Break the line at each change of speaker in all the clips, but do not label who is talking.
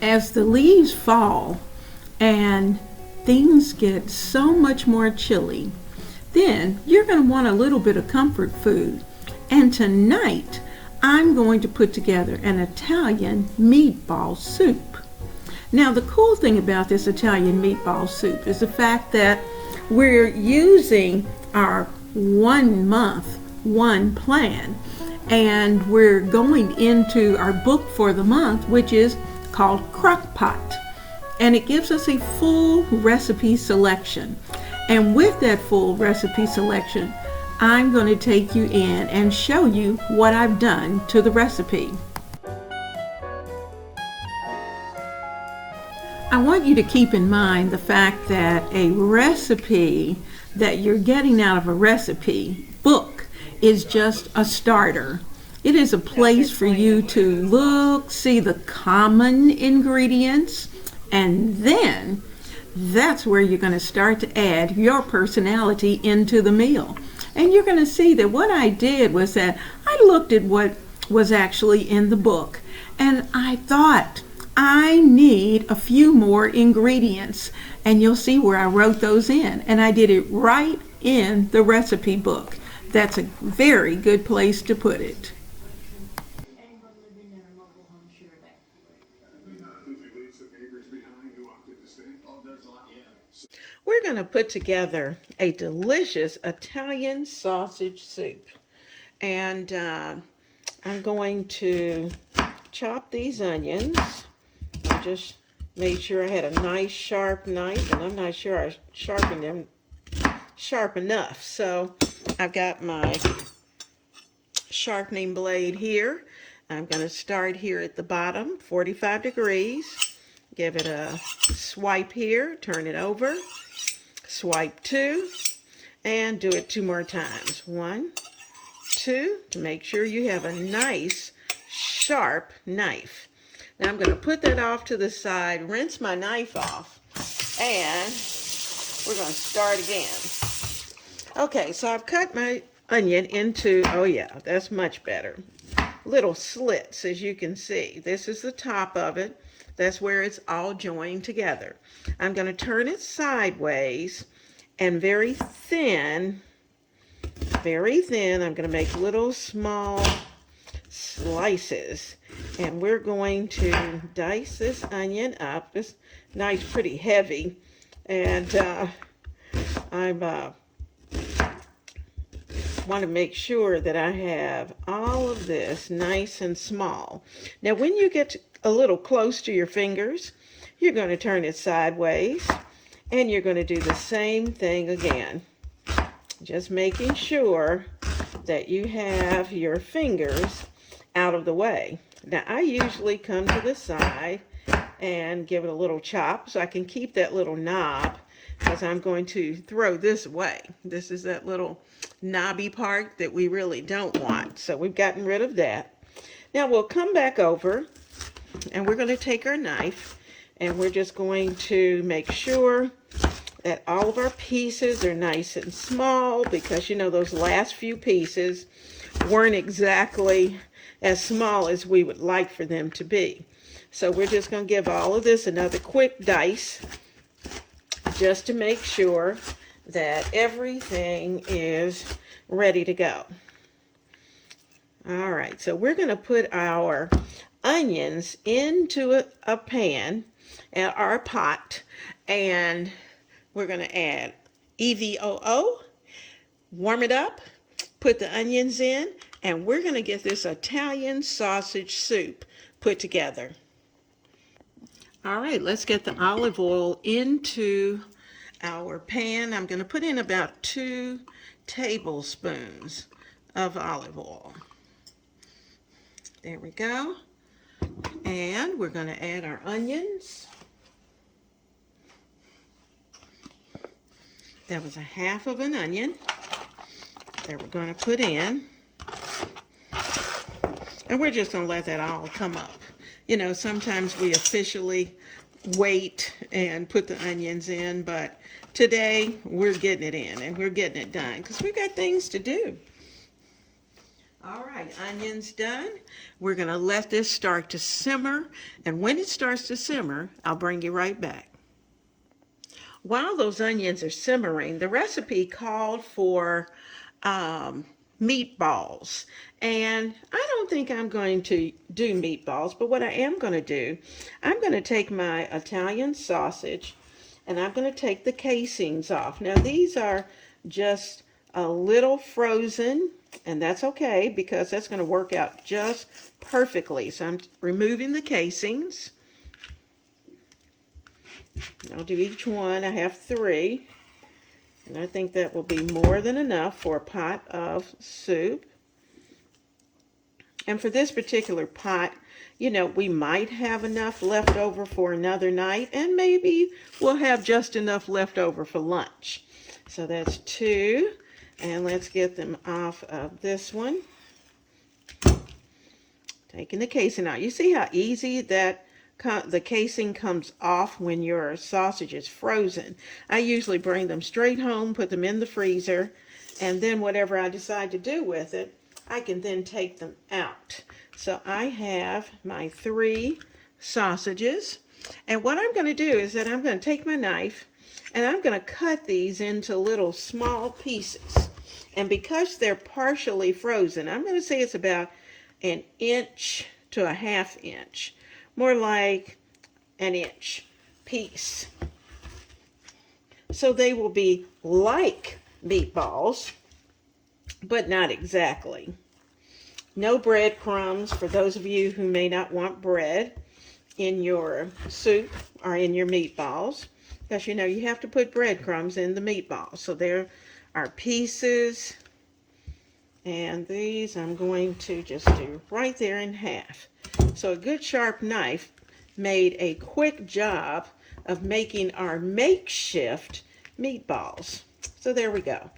As the leaves fall and things get so much more chilly, then you're going to want a little bit of comfort food. And tonight, I'm going to put together an Italian meatball soup. Now, the cool thing about this Italian meatball soup is the fact that we're using our 1 month, one plan, and we're going into our book for the month, which is called Crock-Pot, and it gives us a full recipe selection. And with that full recipe selection, I'm going to take you in and show you what I've done to the recipe. I want you to keep in mind the fact that a recipe that you're getting out of a recipe book is just a starter. It is a place for you to look, see the common ingredients, and then that's where you're going to start to add your personality into the meal. And you're going to see that what I did was that I looked at what was actually in the book, and I thought, I need a few more ingredients, and you'll see where I wrote those in, and I did it right in the recipe book. That's a very good place to put it. We're going to put together a delicious Italian sausage soup, and I'm going to chop these onions. I just made sure I had a nice sharp knife, and I'm not sure I sharpened them sharp enough. So I've got my sharpening blade here. I'm going to start here at the bottom, 45 degrees. Give it a swipe here, turn it over, swipe 2, and do it 2 more times. 1, 2, to make sure you have a nice sharp knife. Now I'm going to put that off to the side, rinse my knife off, and we're going to start again. Okay, so I've cut my onion into, oh yeah, that's much better, little slits, as you can see. This is the top of it. That's where it's all joined together. I'm going to turn it sideways and very thin, I'm going to make little small slices, and we're going to dice this onion up. This knife's pretty heavy, and I want to make sure that I have all of this nice and small. Now when you get a little close to your fingers, you're going to turn it sideways, and you're going to do the same thing again, just making sure that you have your fingers out of the way. Now I usually come to the side and give it a little chop so I can keep that little knob, because I'm going to throw this away. This is that little knobby part that we really don't want. So we've gotten rid of that. Now we'll come back over, and we're going to take our knife, and we're just going to make sure that all of our pieces are nice and small, because you know those last few pieces weren't exactly as small as we would like for them to be. So we're just going to give all of this another quick dice, just to make sure that everything is ready to go. All right, so we're going to put our onions into a pan, our pot, and we're going to add EVOO, warm it up, put the onions in, and we're going to get this Italian sausage soup put together. All right, let's get the olive oil into our pan. I'm going to put in about 2 tablespoons of olive oil. There we go. And we're going to add our onions. That was a half of an onion that we're going to put in. And we're just going to let that all come up. You know, sometimes we officially wait and put the onions in, but today we're getting it in and we're getting it done because we've got things to do. All right, onions done. We're going to let this start to simmer, and when it starts to simmer, I'll bring you right back. While those onions are simmering, the recipe called for meatballs. And I don't think I'm going to do meatballs, but what I am going to do, I'm going to take my Italian sausage and I'm going to take the casings off. Now these are just a little frozen, and that's okay because that's going to work out just perfectly. So I'm removing the casings. I'll do each one. I have 3. And I think that will be more than enough for a pot of soup. And for this particular pot, you know, we might have enough left over for another night, and maybe we'll have just enough left over for lunch. So that's 2. And let's get them off of this one. Taking the casing out. You see how easy that the casing comes off when your sausage is frozen. I usually bring them straight home, put them in the freezer, and then whatever I decide to do with it, I can then take them out. So I have my 3 sausages, and what I'm going to do is that I'm going to take my knife and I'm going to cut these into little small pieces. And because they're partially frozen, I'm going to say it's about 1 inch to a 1/2 inch. More like 1 inch piece. So they will be like meatballs, but not exactly. No breadcrumbs for those of you who may not want bread in your soup or in your meatballs. Because you know you have to put breadcrumbs in the meatballs. So there are pieces. And these I'm going to just do right there in half. So a good sharp knife made a quick job of making our makeshift meatballs. So there we go.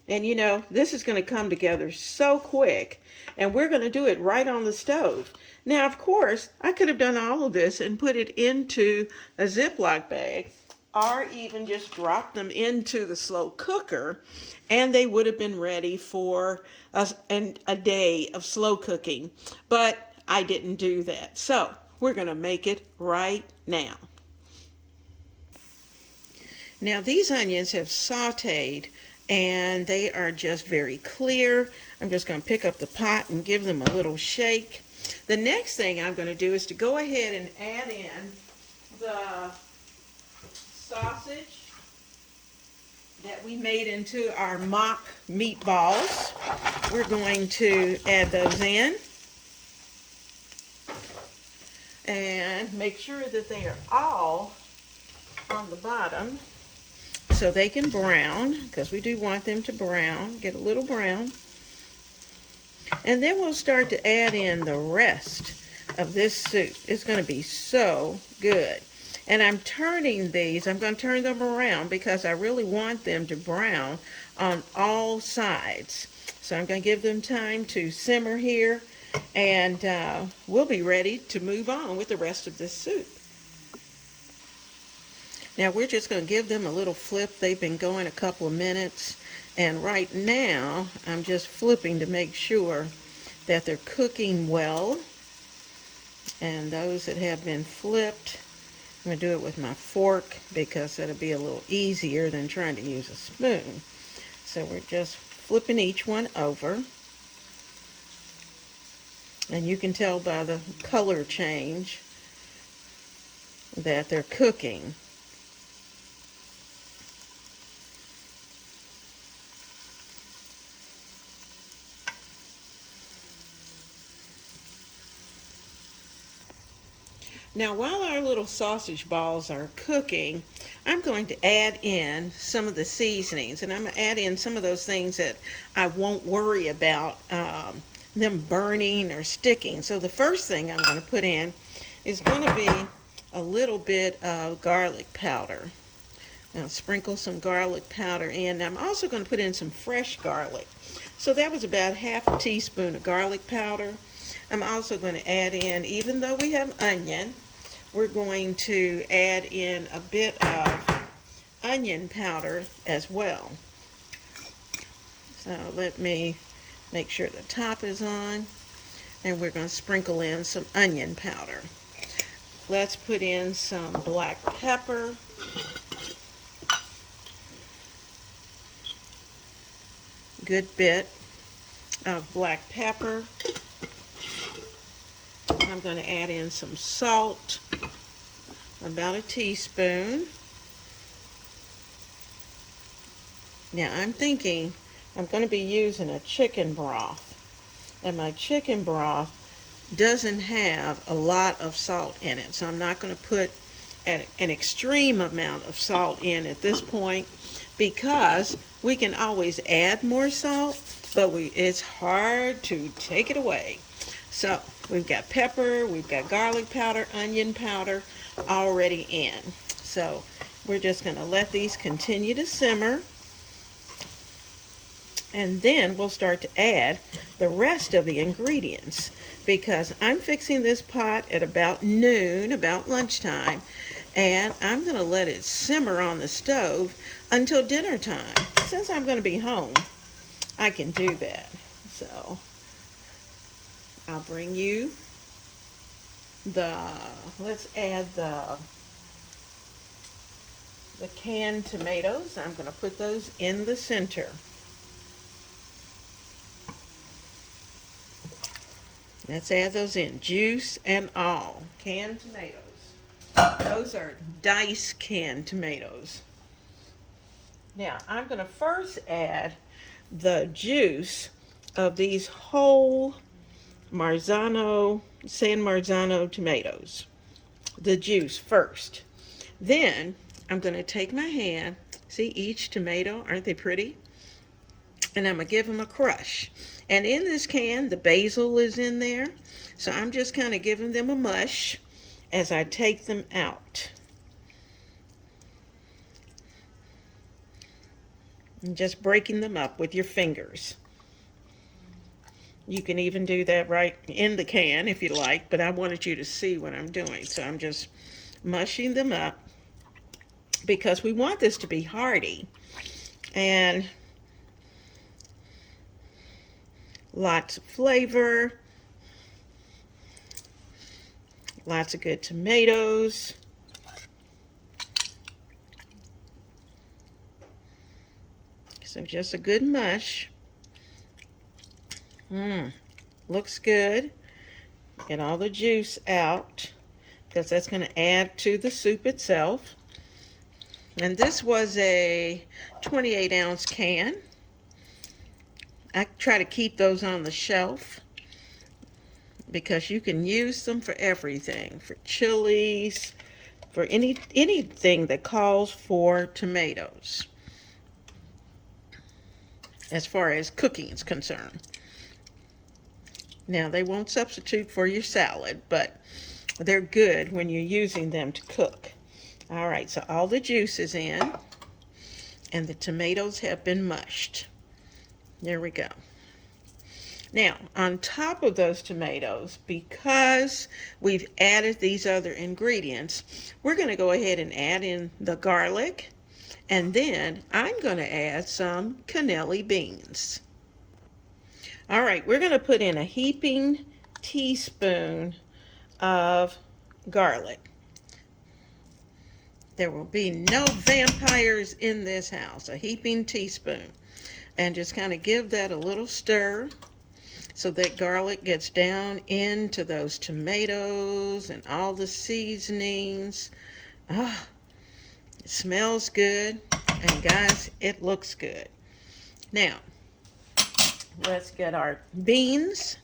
And you know, this is going to come together so quick, and we're going to do it right on the stove. Now, of course, I could have done all of this and put it into a Ziploc bag, or even just drop them into the slow cooker, and they would have been ready for a day of slow cooking. But I didn't do that. So we're going to make it right now. Now these onions have sauteed and they are just very clear. I'm just going to pick up the pot and give them a little shake. The next thing I'm going to do is to go ahead and add in the sausage that we made into our mock meatballs. We're going to add those in and make sure that they are all on the bottom so they can brown, because we do want them to brown, get a little brown. And then we'll start to add in the rest of this soup. It's going to be so good. And I'm turning these, I'm going to turn them around because I really want them to brown on all sides. So I'm going to give them time to simmer here, and we'll be ready to move on with the rest of this soup. Now we're just going to give them a little flip. They've been going a couple of minutes, and right now I'm just flipping to make sure that they're cooking well. And those that have been flipped, I'm going to do it with my fork because that'll be a little easier than trying to use a spoon. So we're just flipping each one over. And you can tell by the color change that they're cooking. Now, while our little sausage balls are cooking, I'm going to add in some of the seasonings, and I'm going to add in some of those things that I won't worry about them burning or sticking. So the first thing I'm going to put in is going to be a little bit of garlic powder. Now, sprinkle some garlic powder in. I'm also going to put in some fresh garlic. So that was about 1/2 teaspoon of garlic powder. I'm also going to add in, even though we have onion, we're going to add in a bit of onion powder as well. So let me Make sure the top is on. And we're going to sprinkle in some onion powder. Let's put in some black pepper. Good bit of black pepper. I'm going to add in some salt, about a teaspoon. Now I'm thinking I'm going to be using a chicken broth. And my chicken broth doesn't have a lot of salt in it. So I'm not going to put an extreme amount of salt in at this point, because we can always add more salt, but it's hard to take it away. So we've got pepper, we've got garlic powder, onion powder already in. So we're just going to let these continue to simmer. And then we'll start to add the rest of the ingredients, because I'm fixing this pot at about noon, about lunchtime, and I'm going to let it simmer on the stove until dinner time. Since I'm going to be home, I can do that. So I'll bring you let's add the canned tomatoes. I'm going to put those in the center. Let's add those in, juice and all. Canned tomatoes. Those are diced canned tomatoes. Now, I'm going to first add the juice of these whole San Marzano tomatoes. The juice first. Then, I'm going to take my hand, see each tomato, aren't they pretty? And I'm going to give them a crush. And in this can, the basil is in there. So I'm just kind of giving them a mush as I take them out. And just breaking them up with your fingers. You can even do that right in the can if you like, but I wanted you to see what I'm doing. So I'm just mushing them up, because we want this to be hearty. And lots of flavor, lots of good tomatoes. So just a good mush. Looks good. Get all the juice out, because that's going to add to the soup itself. And this was a 28-ounce can. I try to keep those on the shelf, because you can use them for everything, for chilies, for anything that calls for tomatoes, as far as cooking is concerned. Now, they won't substitute for your salad, but they're good when you're using them to cook. All right, so all the juice is in, and the tomatoes have been mushed. There we go. Now, on top of those tomatoes, because we've added these other ingredients, we're going to go ahead and add in the garlic, and then I'm going to add some cannelli beans. All right, we're going to put in a heaping teaspoon of garlic. There will be no vampires in this house. A heaping teaspoon. And just kind of give that a little stir, so that garlic gets down into those tomatoes and all the seasonings. It smells good, and guys, it looks good. Now, let's get our beans.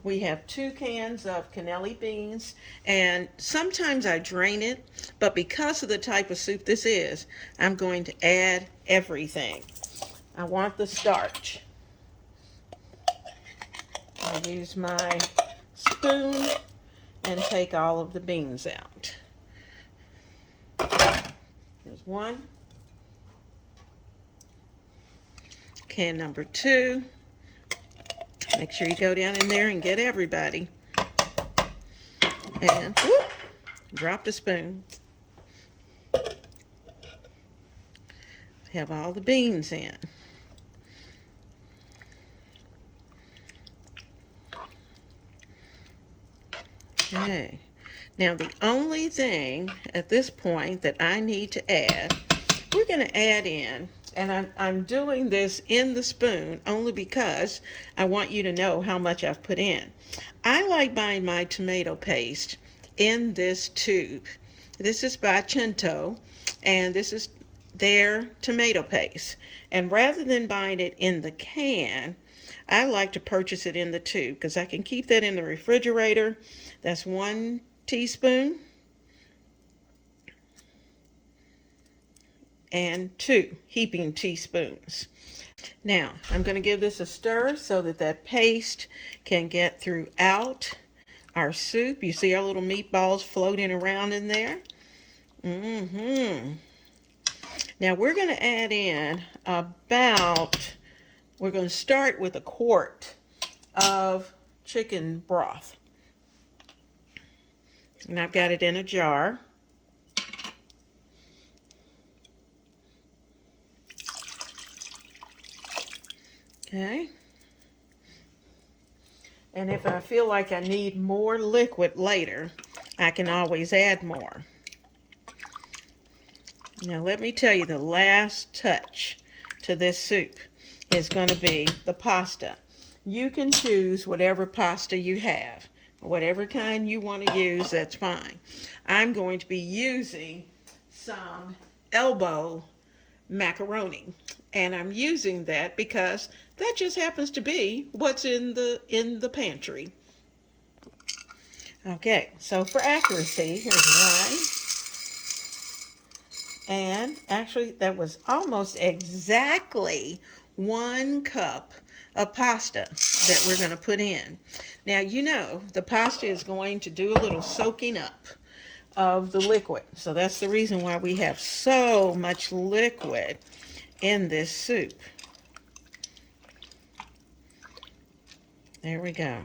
We have 2 cans of cannelli beans, and sometimes I drain it, but because of the type of soup this is, I'm going to add everything. I want the starch. I'll use my spoon and take all of the beans out. There's 1. Can number 2. Make sure you go down in there and get everybody. And whoop, drop the spoon. Have all the beans in. Okay. Now the only thing at this point that I need to add, we're going to add in, and I'm doing this in the spoon only because I want you to know how much I've put in. I like buying my tomato paste in this tube. This is by Cento, and this is their tomato paste. And rather than buying it in the can, I like to purchase it in the tube because I can keep that in the refrigerator. That's 1 teaspoon and 2 heaping teaspoons. Now, I'm going to give this a stir so that that paste can get throughout our soup. You see our little meatballs floating around in there? Now we're going to add in we're going to start with 1 quart of chicken broth. And I've got it in a jar. Okay. And if I feel like I need more liquid later, I can always add more. Now let me tell you, the last touch to this soup is going to be the pasta. You can choose whatever pasta you have. Whatever kind you want to use, that's fine. I'm going to be using some elbow macaroni, and I'm using that because that just happens to be what's in the pantry. Okay, so for accuracy, here's 1, and actually that was almost exactly 1 cup of pasta that we're going to put in. Now, you know, the pasta is going to do a little soaking up of the liquid. So that's the reason why we have so much liquid in this soup. There we go.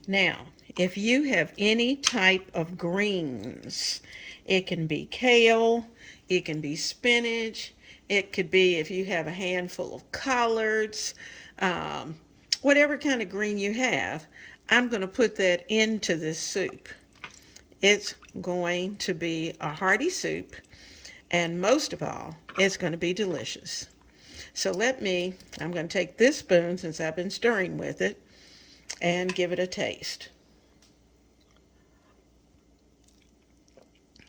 Now, if you have any type of greens, it can be kale, it can be spinach, it could be if you have a handful of collards, whatever kind of green you have, I'm going to put that into this soup. It's going to be a hearty soup, and most of all, it's going to be delicious. So I'm going to take this spoon, since I've been stirring with it, and give it a taste.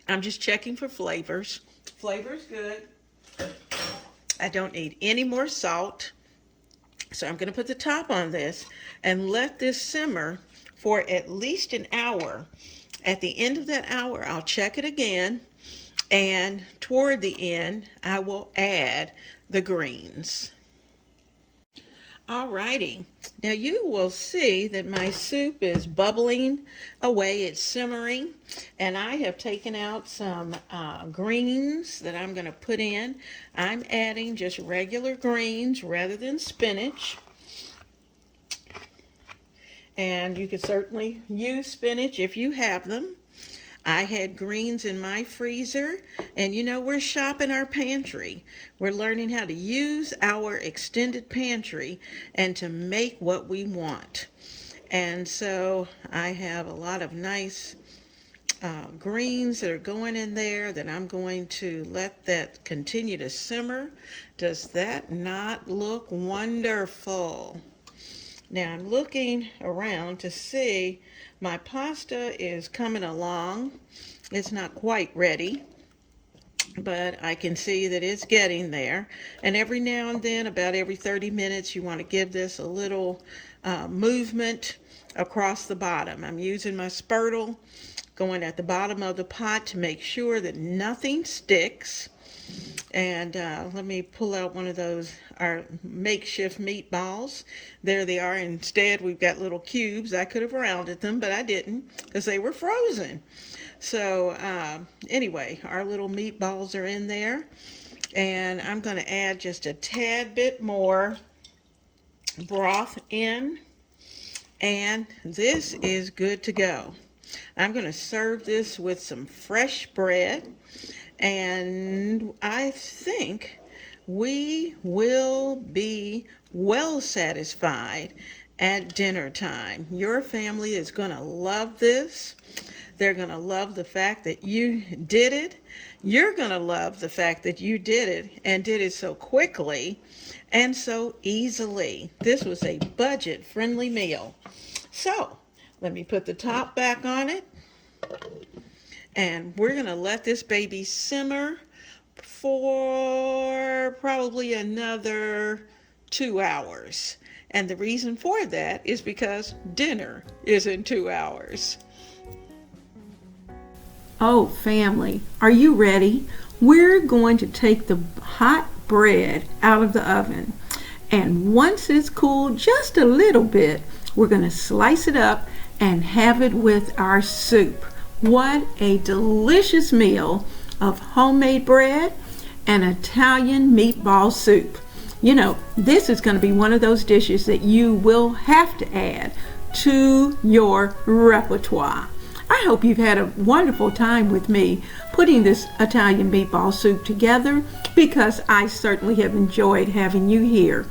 I'm just checking for flavors. Flavor's good. I don't need any more salt. So I'm going to put the top on this and let this simmer for at least an hour. At the end of that hour, I'll check it again, and toward the end, I will add the greens. Alrighty, now you will see that my soup is bubbling away, it's simmering, and I have taken out some greens that I'm going to put in. I'm adding just regular greens rather than spinach. And you could certainly use spinach if you have them. I had greens in my freezer, and you know, we're shopping our pantry. We're learning how to use our extended pantry and to make what we want. And so I have a lot of nice greens that are going in there that I'm going to let that continue to simmer. Does that not look wonderful? Now I'm looking around to see my pasta is coming along. It's not quite ready, but I can see that it's getting there. And every now and then, about every 30 minutes, you want to give this a little movement across the bottom. I'm using my spurtle, going at the bottom of the pot to make sure that nothing sticks. And let me pull out one of our makeshift meatballs. There they are. Instead, we've got little cubes. I could have rounded them, but I didn't because they were frozen. So anyway, our little meatballs are in there. And I'm going to add just a tad bit more broth in. And this is good to go. I'm going to serve this with some fresh bread. And I think we will be well satisfied at dinner time. Your family is going to love this. They're going to love the fact that you did it. You're going to love the fact that you did it and did it so quickly and so easily. This was a budget-friendly meal. So, let me put the top back on it. And we're going to let this baby simmer for probably another 2 hours. And the reason for that is because dinner is in 2 hours.
Oh, family, are you ready? We're going to take the hot bread out of the oven. And once it's cooled just a little bit, we're going to slice it up and have it with our soup. What a delicious meal of homemade bread and Italian meatball soup. You know, this is going to be one of those dishes that you will have to add to your repertoire. I hope you've had a wonderful time with me putting this Italian meatball soup together, because I certainly have enjoyed having you here.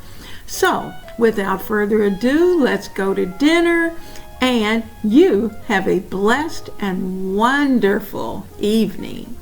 So, without further ado, let's go to dinner, and you have a blessed and wonderful evening.